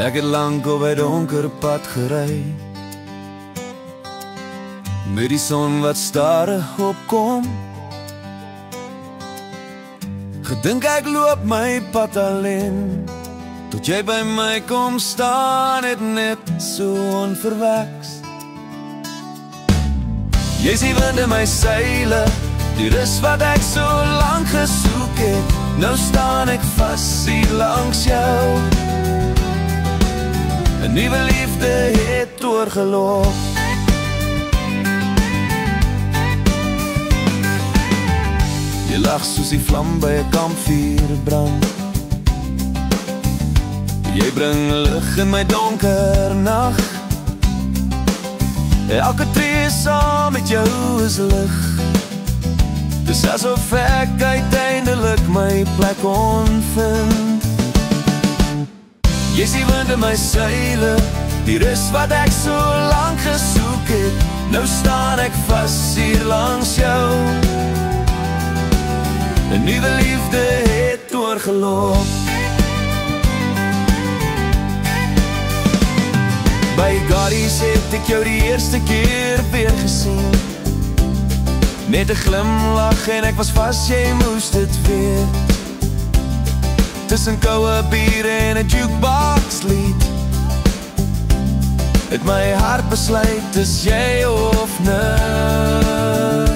Ek het lank op by donker pad gery, met die son wat stadig opkom. Gedink ek loop my pad alleen, tot jy by my kom staan, het net so onverweks. Jy is die wind in my seile, die rus wat ek so lang gesoek het. Nou staan ek vas hier langs jou. 'n nuwe liefde het doorgeloop. Jy lag soos die vlam by 'n kampvuur brand. Jy bring lig in my donker nag. Elke tree saam met jou is lig. Dis asof ek uiteindelik my plek kon vind. Jy is die wind in my seile, die rus wat ek so lang gesoek het. Nou staan ek vas hier langs jou. 'n nuwe liefde het doorgeloop. By Gary's het ek jou die eerste keer weer gesien. Net 'n glimlach en ek was vas, jy moes dit weet. Tussen koue bier en 'n jukebox lied, het my hart besluit, is jy of niks.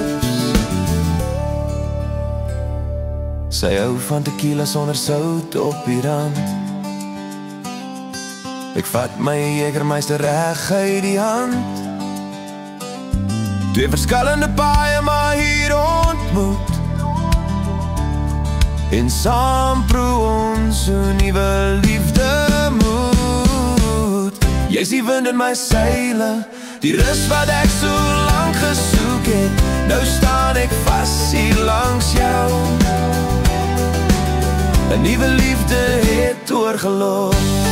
Sy hou van tequila sonder sout op die rand. Ek vat my Jägermeister reg uit die hand. Twee verskillende paaie maar hier ontmoet, en saam proe ons hoe nuwe liefde moet. Jy is die wind in my seile, die rus wat ek so lang gesoek het. Nou staan ek vas hier langs jou. 'n nuwe liefde het doorgeloop.